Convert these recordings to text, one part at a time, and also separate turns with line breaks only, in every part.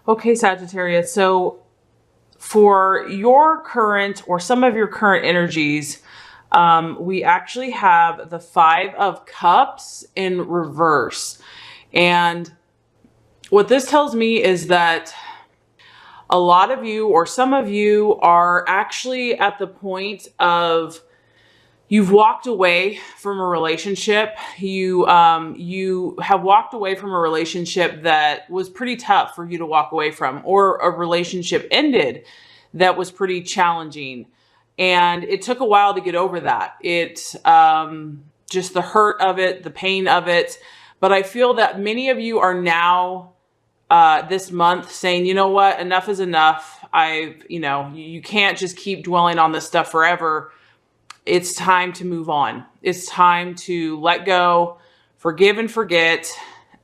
Okay, Sagittarius. So for your current or some of your current energies, we actually have the Five of Cups in reverse. And what this tells me is that a lot of you or some of you are actually at the point of you've walked away from a relationship. You have walked away from a relationship that was pretty tough for you to walk away from, or a relationship ended that was pretty challenging. And it took a while to get over that. Just the hurt of it, the pain of it. But I feel that many of you are now this month saying, you know what, enough is enough. You can't just keep dwelling on this stuff forever. It's time to move on. It's time to let go, forgive and forget,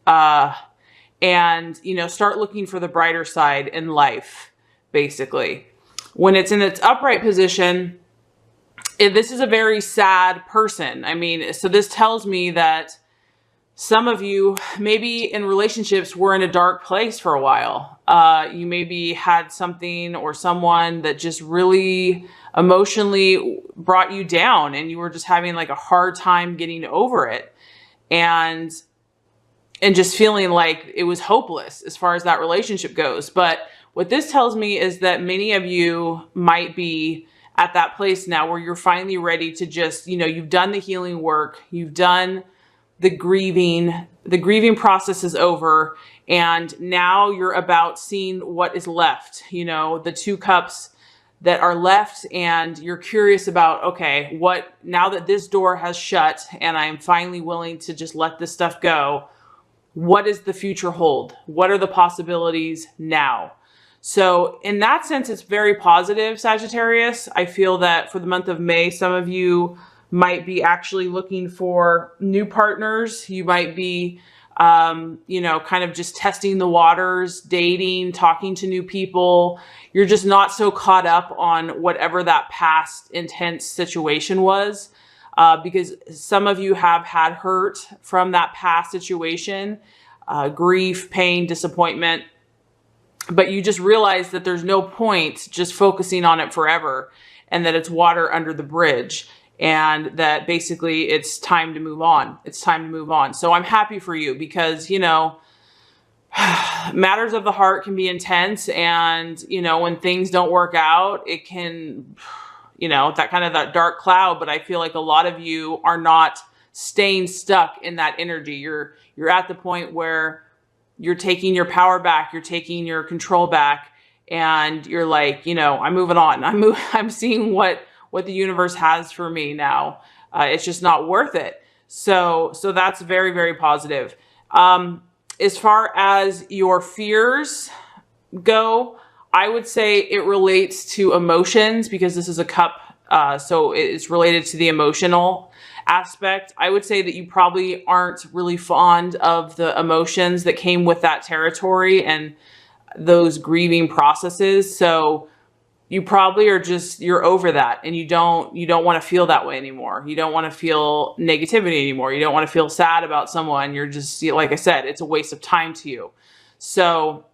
and, start looking for the brighter side in life, basically. When it's in its upright position, this is a very sad person. So this tells me that some of you, maybe in relationships, were in a dark place for a while. You maybe had something or someone that just really emotionally brought you down, and you were just having like a hard time getting over it, and just feeling like it was hopeless as far as that relationship goes. But what this tells me is that many of you might be at that place now where you're finally ready to just, you've done the healing work, you've done the grieving process is over, and now you're about seeing what is left, the two cups that are left, and you're curious about, okay, now that this door has shut and I'm finally willing to just let this stuff go, what does the future hold? What are the possibilities now? So in that sense, it's very positive, Sagittarius. I feel that for the month of May, some of you might be actually looking for new partners. You might be, kind of just testing the waters, dating, talking to new people. You're just not so caught up on whatever that past intense situation was, because some of you have had hurt from that past situation, grief, pain, disappointment, but you just realize that there's no point just focusing on it forever, and that it's water under the bridge. And that basically it's time to move on. It's time to move on. So I'm happy for you because, matters of the heart can be intense. And, when things don't work out, it can, that dark cloud. But I feel like a lot of you are not staying stuck in that energy. You're at the point where you're taking your power back. You're taking your control back. And you're like, I'm moving on. I'm seeing what the universe has for me now. It's just not worth it. So that's very, very positive. As far as your fears go, I would say it relates to emotions, because this is a cup. So it's related to the emotional aspect. I would say that you probably aren't really fond of the emotions that came with that territory and those grieving processes. So you probably are you're over that, and you don't want to feel that way anymore. You don't want to feel negativity anymore. You don't want to feel sad about someone. You're just, like I said, it's a waste of time to you. So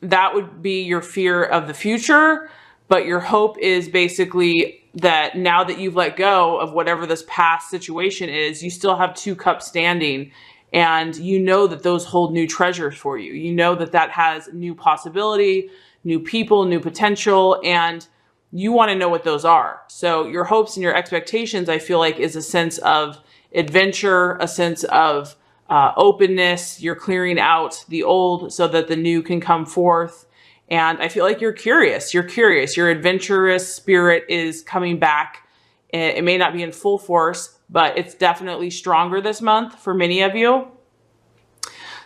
that would be your fear of the future. But your hope is basically that now that you've let go of whatever this past situation is, you still have two cups standing, and that those hold new treasures for you. That has new possibility, new people, new potential, and you want to know what those are. So your hopes and your expectations, I feel like, is a sense of adventure, a sense of openness. You're clearing out the old so that the new can come forth. And I feel like you're curious. Your adventurous spirit is coming back. It may not be in full force, but it's definitely stronger this month for many of you.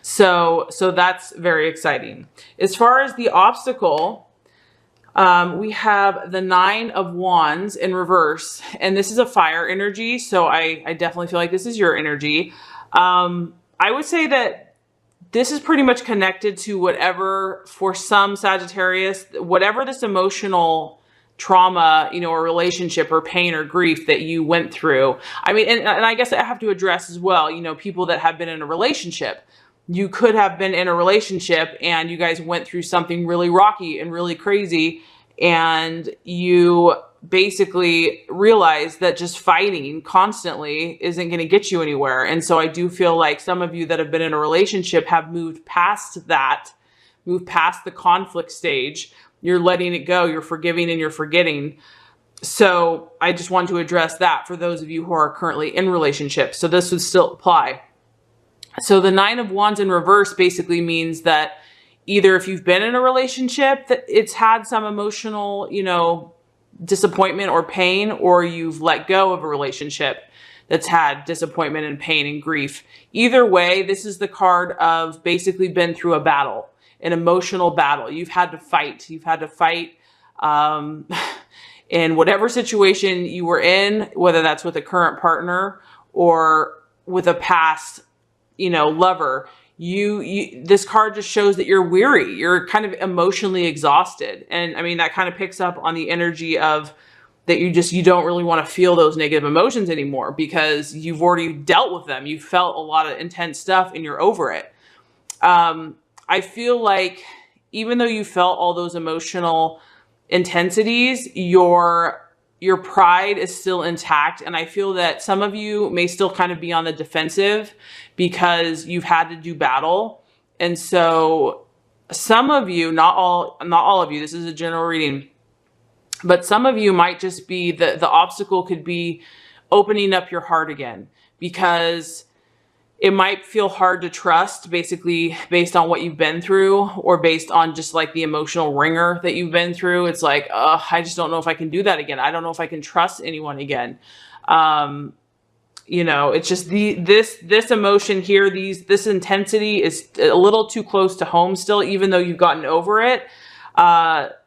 So that's very exciting. As far as the obstacle, we have the Nine of Wands in reverse, and this is a fire energy. So I definitely feel like this is your energy. I would say that this is pretty much connected to whatever, for some Sagittarius, whatever this emotional trauma, or relationship or pain or grief that you went through. And I guess I have to address as well, people that have been in a relationship. you could have been in a relationship and you guys went through something really rocky and really crazy, and you basically realize that just fighting constantly isn't going to get you anywhere. And so I do feel like some of you that have been in a relationship have moved past that, moved past the conflict stage. You're letting it go. You're forgiving and you're forgetting. So I just want to address that for those of you who are currently in relationships. So this would still apply. So the 9 of Wands in reverse basically means that either if you've been in a relationship that it's had some emotional, disappointment or pain, or you've let go of a relationship that's had disappointment and pain and grief. Either way, this is the card of basically been through a battle, an emotional battle. You've had to fight. You've had to fight in whatever situation you were in, whether that's with a current partner or with a past, lover. This card just shows that you're weary. You're kind of emotionally exhausted. And I mean, that kind of picks up on the energy of that you don't really want to feel those negative emotions anymore because you've already dealt with them. You felt a lot of intense stuff and you're over it. I feel like even though you felt all those emotional intensities, your pride is still intact. And I feel that some of you may still kind of be on the defensive because you've had to do battle. And so some of you, not all of you, this is a general reading, but some of you might just be, the obstacle could be opening up your heart again, because it might feel hard to trust, basically based on what you've been through or based on just like the emotional ringer that you've been through. It's like, I just don't know if I can do that again. I don't know if I can trust anyone again. It's just this emotion here, this intensity is a little too close to home still, even though you've gotten over it.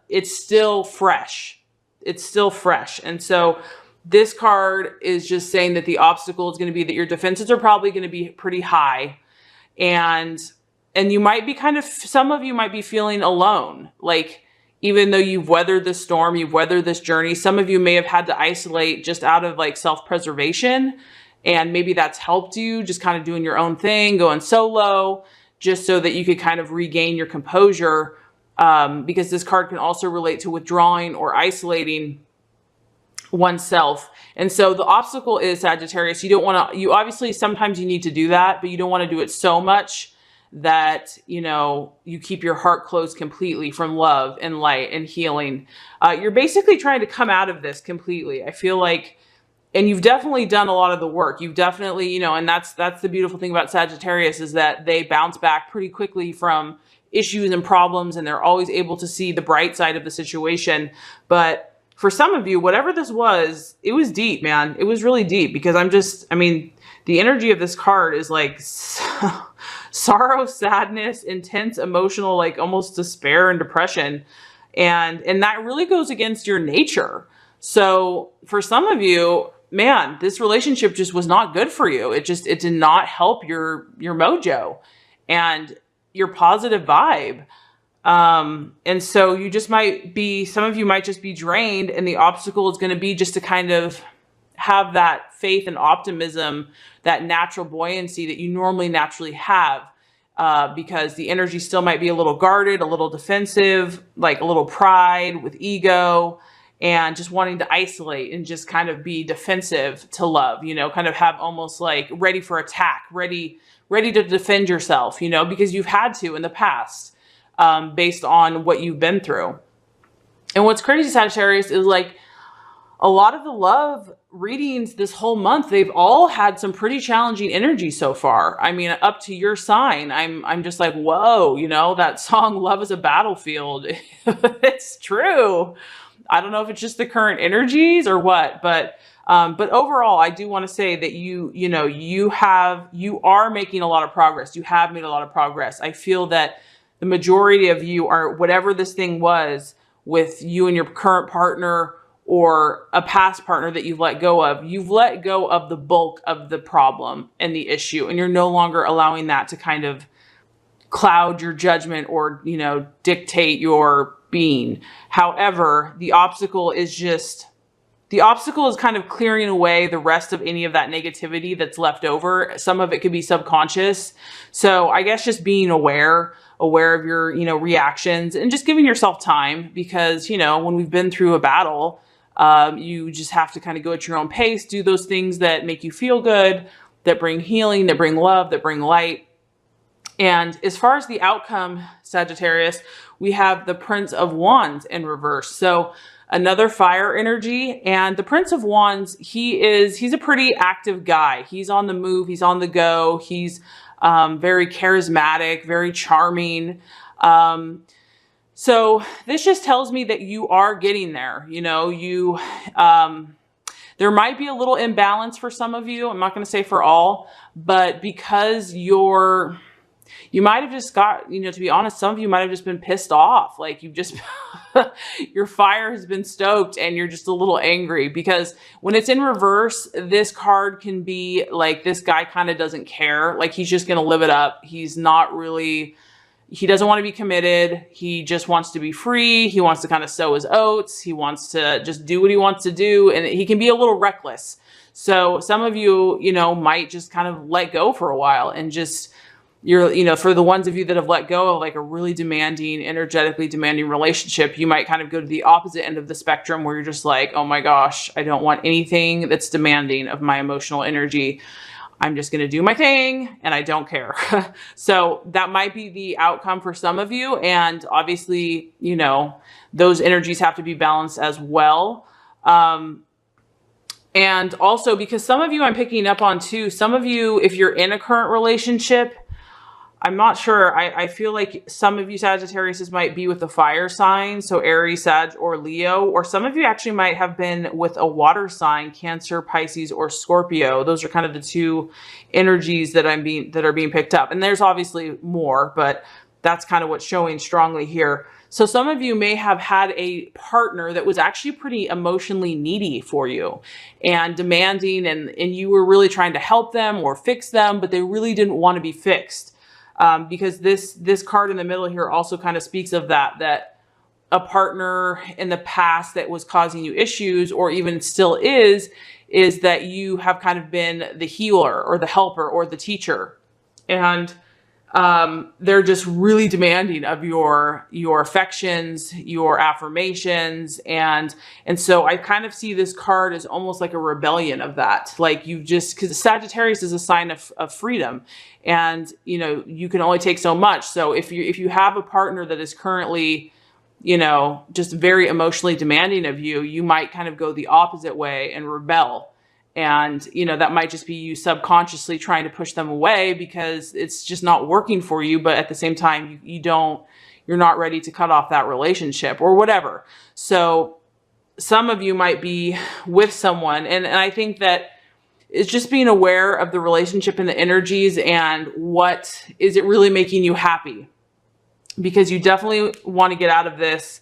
It's still fresh. It's still fresh. And so this card is just saying that the obstacle is going to be that your defenses are probably going to be pretty high. And you might be some of you might be feeling alone. Like, even though you've weathered the storm, you've weathered this journey, some of you may have had to isolate just out of like self-preservation. And maybe that's helped you just kind of doing your own thing, going solo, just so that you could kind of regain your composure. Because this card can also relate to withdrawing or isolating oneself. And so the obstacle is, Sagittarius, you obviously sometimes you need to do that, but you don't want to do it so much that, you keep your heart closed completely from love and light and healing. You're basically trying to come out of this completely. I feel like, and you've definitely done a lot of the work. You've definitely, and that's the beautiful thing about Sagittarius, is that they bounce back pretty quickly from issues and problems, and they're always able to see the bright side of the situation. But for some of you, whatever this was, it was deep, man. It was really deep, because the energy of this card is like sorrow, sadness, intense emotional, like almost despair and depression. And that really goes against your nature. So for some of you, man, this relationship just was not good for you. It did not help your mojo and your positive vibe. And so some of you might just be drained, and the obstacle is going to be just to kind of have that faith and optimism, that natural buoyancy that you normally naturally have, because the energy still might be a little guarded, a little defensive, like a little pride with ego, and just wanting to isolate and just kind of be defensive to love, kind of have almost like ready for attack, ready to defend yourself, because you've had to in the past. Based on what you've been through. And what's crazy, Sagittarius, is like a lot of the love readings this whole month, they've all had some pretty challenging energy so far. I mean, up to your sign, I'm just like, whoa, that song, Love is a Battlefield. It's true. I don't know if it's just the current energies or what, but overall, I do want to say that you are making a lot of progress. You have made a lot of progress. I feel that the majority of you are, whatever this thing was with you and your current partner or a past partner that you've let go of the bulk of the problem and the issue. And you're no longer allowing that to kind of cloud your judgment or, dictate your being. However, the obstacle is just The obstacle is kind of clearing away the rest of any of that negativity that's left over. Some of it could be subconscious. So I guess just being aware of your, reactions, and just giving yourself time, because, when we've been through a battle, you just have to kind of go at your own pace, do those things that make you feel good, that bring healing, that bring love, that bring light. And as far as the outcome, Sagittarius, we have the Prince of Wands in reverse. So another fire energy. And the Prince of Wands, he's a pretty active guy. He's on the move. He's on the go. He's very charismatic, very charming. So this just tells me that you are getting there. There might be a little imbalance for some of you. I'm not going to say for all, but because you might have just got, to be honest, some of you might have just been pissed off. Like you've just, your fire has been stoked and you're just a little angry, because when it's in reverse, this card can be like, this guy kind of doesn't care. Like he's just going to live it up. He doesn't want to be committed. He just wants to be free. He wants to kind of sow his oats. He wants to just do what he wants to do. And he can be a little reckless. So some of you, might just kind of let go for a while, and just, for the ones of you that have let go of like a really demanding, energetically demanding relationship, you might kind of go to the opposite end of the spectrum, where you're just like, oh my gosh, I don't want anything that's demanding of my emotional energy. I'm just going to do my thing and I don't care. So that might be the outcome for some of you. And obviously, those energies have to be balanced as well. And also, because some of you I'm picking up on too, some of you, if you're in a current relationship, I'm not sure. I feel like some of you Sagittarius might be with the fire sign. So Aries, Sag, or Leo, or some of you actually might have been with a water sign, Cancer, Pisces, or Scorpio. Those are kind of the two energies that are being picked up. And there's obviously more, but that's kind of what's showing strongly here. So some of you may have had a partner that was actually pretty emotionally needy for you and demanding, and you were really trying to help them or fix them, but they really didn't want to be fixed. Because this card in the middle here also kind of speaks of that a partner in the past that was causing you issues, or even still is that you have kind of been the healer or the helper or the teacher. And they're just really demanding of your affections, your affirmations. And so I kind of see this card as almost like a rebellion of that. Like because Sagittarius is a sign of freedom, and, you can only take so much. So if you have a partner that is currently, just very emotionally demanding of you, you might kind of go the opposite way and rebel. And, that might just be you subconsciously trying to push them away because it's just not working for you. But at the same time, you're not ready to cut off that relationship or whatever. So some of you might be with someone. And I think that it's just being aware of the relationship and the energies, and what is it really making you happy? Because you definitely want to get out of this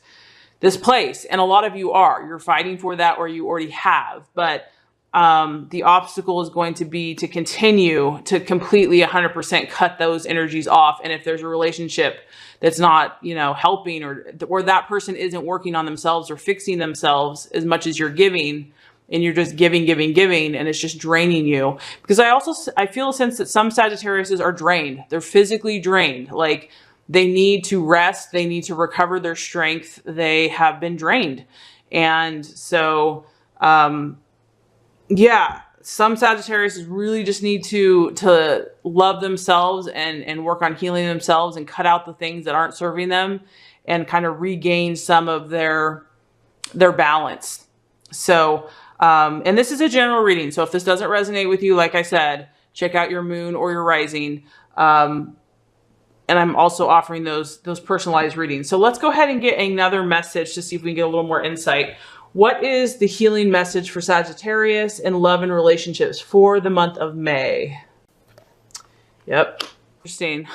place. And a lot of you you're fighting for that, or you already have, but the obstacle is going to be to continue to completely 100% cut those energies off. And if there's a relationship that's not, helping, or that person isn't working on themselves or fixing themselves as much as you're giving, and you're just giving, and it's just draining you. Because I feel a sense that some Sagittariuses are drained. They're physically drained. Like they need to rest. They need to recover their strength. They have been drained. And so, yeah, some Sagittarius really just need to love themselves and work on healing themselves and cut out the things that aren't serving them, and kind of regain some of their balance. So, and this is a general reading. So if this doesn't resonate with you, like I said, check out your moon or your rising. And I'm also offering those personalized readings. So let's go ahead and get another message to see if we can get a little more insight. What is the healing message for Sagittarius in love and relationships for the month of May? Yep. Interesting.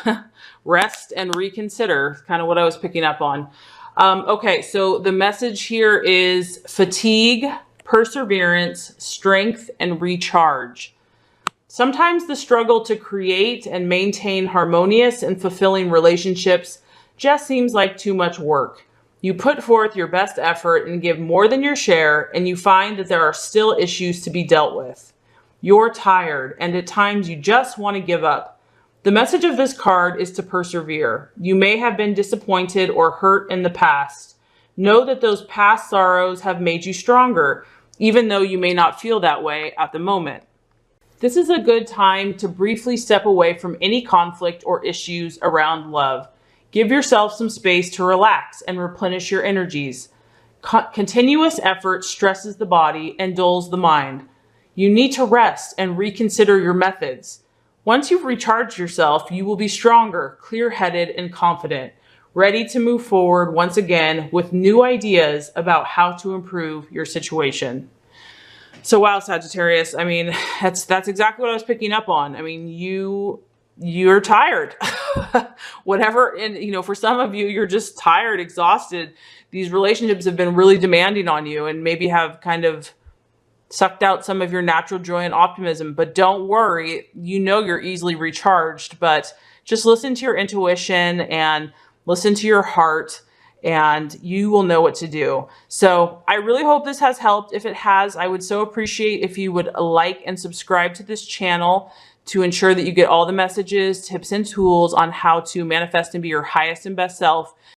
Rest and reconsider, kind of what I was picking up on. Okay, so the message here is fatigue, perseverance, strength, and recharge. Sometimes the struggle to create and maintain harmonious and fulfilling relationships just seems like too much work. You put forth your best effort and give more than your share, and you find that there are still issues to be dealt with. You're tired, and at times you just want to give up. The message of this card is to persevere. You may have been disappointed or hurt in the past. Know that those past sorrows have made you stronger, even though you may not feel that way at the moment. This is a good time to briefly step away from any conflict or issues around love. Give yourself some space to relax and replenish your energies. Continuous effort stresses the body and dulls the mind. You need to rest and reconsider your methods. Once you've recharged yourself, you will be stronger, clear-headed, and confident, ready to move forward once again with new ideas about how to improve your situation. So wow, Sagittarius, I mean, that's exactly what I was picking up on. I mean, you're tired. Whatever, and you know, for some of you, you're just tired, exhausted. These relationships have been really demanding on you and maybe have kind of sucked out some of your natural joy and optimism. But don't worry, you know you're easily recharged, but just listen to your intuition and listen to your heart, and you will know what to do. So I really hope this has helped. If it has, I would so appreciate if you would like and subscribe to this channel to ensure that you get all the messages, tips, and tools on how to manifest and be your highest and best self